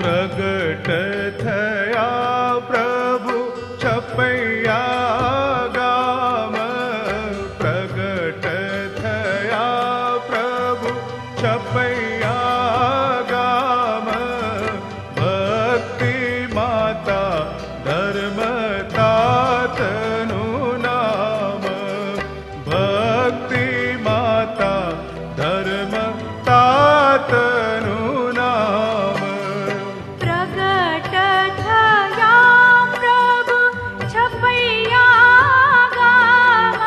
प्रगट थया प्रभु छपैया गाम प्रगट थया प्रभु छपैया गाम भक्ति माता धर्म तातनु नाम भक्ति माता धर्म तातनु नाम प्रगट थया प्रभु छपैया गाम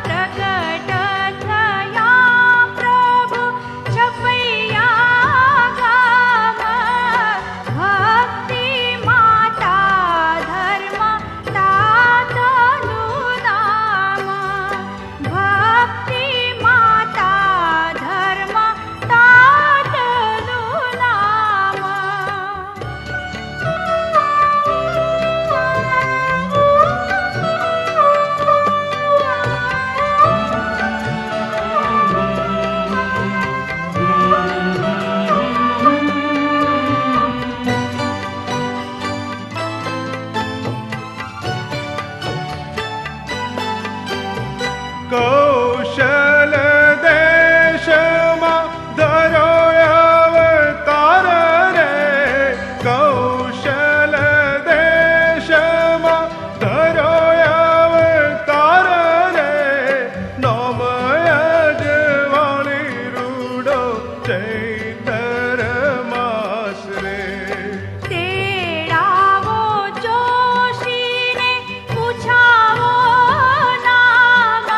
प्रगट थया प्रभु छपैया गाम भक्ति माता धर्म तातनु नाम भक्ति माता धर्म तातनु नाम कौशल देशमा धरो अवतार रे कौशल देशमा धरो अवतार रे नमय जवानी रूडो चैतर मास रे तेड़ावो जोशीने पूछावो नाम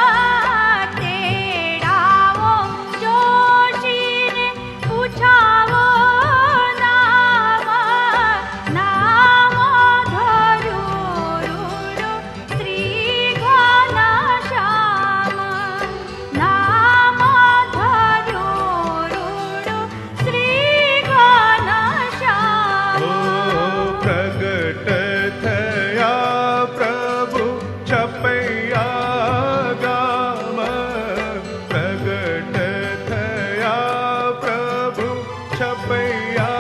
तेड़ावो जोशीने पूछावो नाम नाम धरू रूडो श्री घनश्याम नाम धरू रूडो श्री घनश्याम ओ प्रगट थया प्रभु छपैया गाम प्रगट थया प्रभु छपैया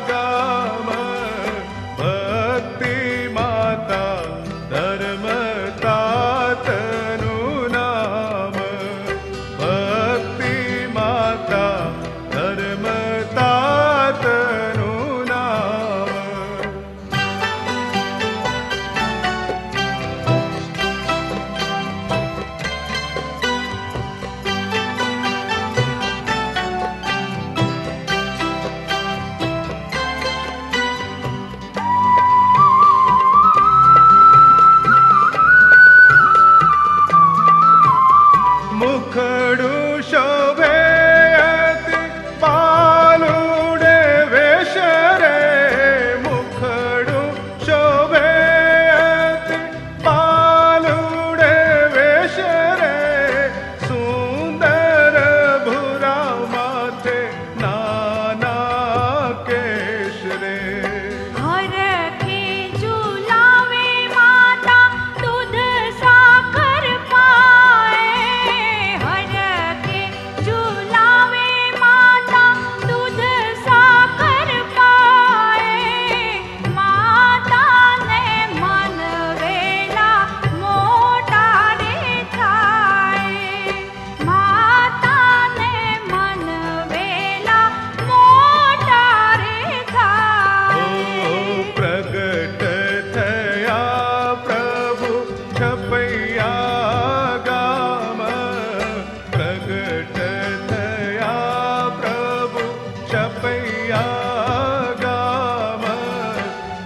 गाम भक्ति माता धर्म तातनु नाम भक्ति माता धर्म तातनु नाम मुखडु शोभे अति पालुडे वेश रे मुखडु शोभे अति पालुडे वेश रे सुंदर भूरा माथे नाना केश रे हर के झूलावे माता दूध साकर पाए हर के झूलावे माता दूध साकर पाए माता ने मन वेला मोटा रे थाए माता ने मन वेला मोटा रे थाए ओ प्रगट थया प्रभु छपैया गाम प्रगट थया प्रभु छपैया गाम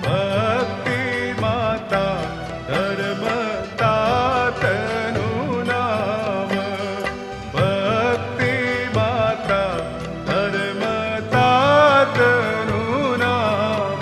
भक्ति माता धर्म तातनु नाम भक्ति माता धर्म तातनु नाम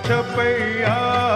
छपैया